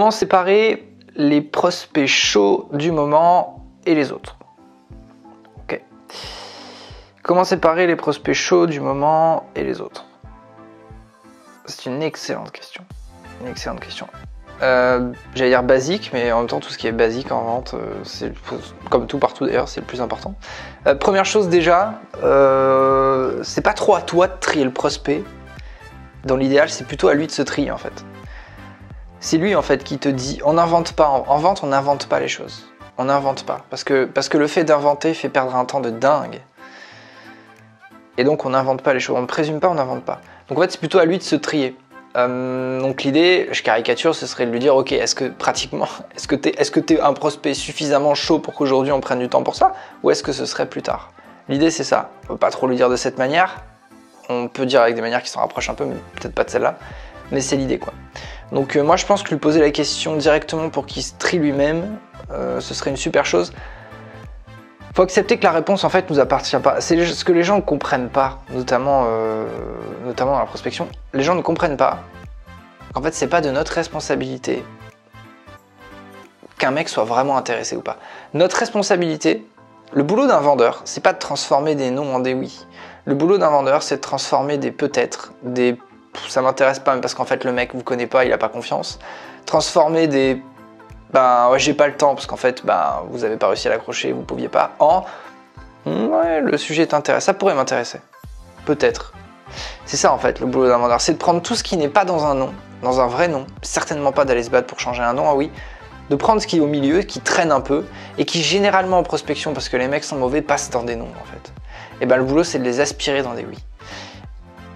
Comment séparer les prospects chauds du moment et les autres? Ok. Comment séparer les prospects chauds du moment et les autres? C'est une excellente question. Une excellente question. J'allais dire basique, mais en même temps, tout ce qui est basique en vente, c'est comme tout partout d'ailleurs, c'est le plus important. Première chose déjà, c'est pas trop à toi de trier le prospect. Dans l'idéal, c'est plutôt à lui de se trier en fait. C'est lui en fait qui te dit, on n'invente pas, en vente on n'invente pas les choses. On n'invente pas, parce que le fait d'inventer fait perdre un temps de dingue. Et donc on n'invente pas les choses, on ne présume pas, on n'invente pas. Donc en fait c'est plutôt à lui de se trier. Donc l'idée, je caricature, ce serait de lui dire, ok, est-ce que t'es un prospect suffisamment chaud pour qu'aujourd'hui on prenne du temps pour ça, ou est-ce que ce serait plus tard? L'idée c'est ça, on peut pas trop lui dire de cette manière, on peut dire avec des manières qui s'en rapprochent un peu, mais peut-être pas de celle-là, mais c'est l'idée quoi. Donc moi je pense que lui poser la question directement pour qu'il se trie lui-même, ce serait une super chose. Faut accepter que la réponse en fait nous appartient pas. C'est ce que les gens ne comprennent pas, notamment dans la prospection. Les gens ne comprennent pas qu'en fait c'est pas de notre responsabilité qu'un mec soit vraiment intéressé ou pas. Notre responsabilité, le boulot d'un vendeur, c'est pas de transformer des non en des oui. Le boulot d'un vendeur, c'est de transformer des peut-être, des ça m'intéresse pas parce qu'en fait le mec vous connaît pas, il a pas confiance. Transformer des ouais, j'ai pas le temps parce qu'en fait vous avez pas réussi à l'accrocher, vous pouviez pas, en ouais, le sujet t'intéresse, ça pourrait m'intéresser, peut-être. C'est ça en fait le boulot d'un vendeur, c'est de prendre tout ce qui n'est pas dans un nom, dans un vrai nom, certainement pas d'aller se battre pour changer un nom, ah oui, de prendre ce qui est au milieu, qui traîne un peu et qui généralement en prospection, parce que les mecs sont mauvais, passent dans des noms en fait. Et le boulot c'est de les aspirer dans des oui.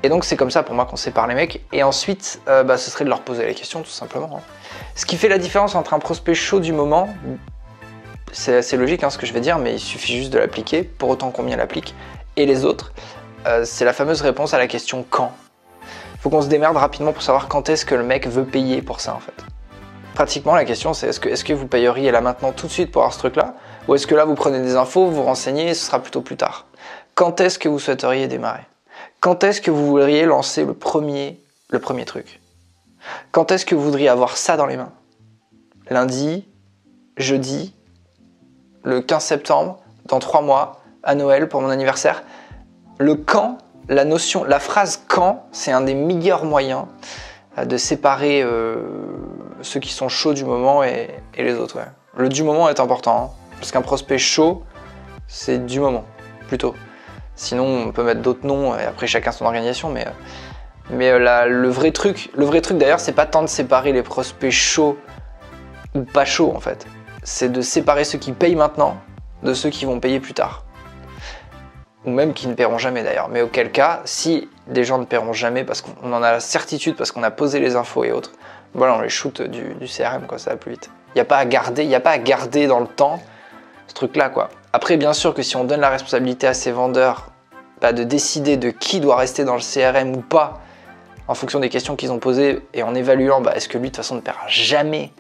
Et donc c'est comme ça pour moi qu'on sépare les mecs, et ensuite ce serait de leur poser la question tout simplement. Hein. Ce qui fait la différence entre un prospect chaud du moment, c'est assez logique ce que je vais dire, mais il suffit juste de l'appliquer, pour autant combien l'applique, et les autres, c'est la fameuse réponse à la question quand. Il faut qu'on se démerde rapidement pour savoir quand est-ce que le mec veut payer pour ça en fait. Pratiquement la question c'est est-ce que vous payeriez là maintenant tout de suite pour avoir ce truc là, ou est-ce que là vous prenez des infos, vous renseignez et ce sera plutôt plus tard. Quand est-ce que vous souhaiteriez démarrer? Quand est-ce que vous voudriez lancer le premier truc? Quand est-ce que vous voudriez avoir ça dans les mains? Lundi, jeudi, le 15 septembre, dans 3 mois, à Noël pour mon anniversaire. Le quand, la phrase quand, c'est un des meilleurs moyens de séparer ceux qui sont chauds du moment et les autres. Ouais. Le du moment est important, parce qu'un prospect chaud, c'est du moment, plutôt. Sinon, on peut mettre d'autres noms, et après chacun son organisation, mais le vrai truc d'ailleurs, c'est pas tant de séparer les prospects chauds ou pas chauds en fait. C'est de séparer ceux qui payent maintenant de ceux qui vont payer plus tard. Ou même qui ne paieront jamais d'ailleurs. Mais auquel cas, si des gens ne paieront jamais parce qu'on en a la certitude, parce qu'on a posé les infos et autres, voilà, on les shoot du CRM, quoi, ça va plus vite. Il n'y a pas à garder dans le temps ce truc-là, quoi. Après, bien sûr que si on donne la responsabilité à ces vendeurs de décider de qui doit rester dans le CRM ou pas, en fonction des questions qu'ils ont posées et en évaluant est-ce que lui de toute façon ne paiera jamais,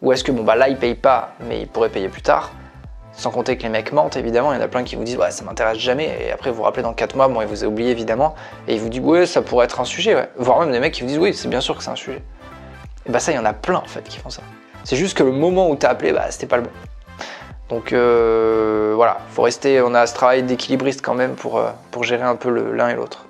ou est-ce que là il paye pas mais il pourrait payer plus tard, sans compter que les mecs mentent évidemment, il y en a plein qui vous disent ouais ça m'intéresse jamais, et après vous vous rappelez dans 4 mois, il vous a oublié évidemment, et il vous dit ouais ça pourrait être un sujet, ouais. Voire même des mecs qui vous disent oui c'est bien sûr que c'est un sujet. Et ça il y en a plein en fait qui font ça. C'est juste que le moment où t'as appelé c'était pas le bon. Donc voilà, faut rester, on a ce travail d'équilibriste quand même pour gérer un peu l'un et l'autre.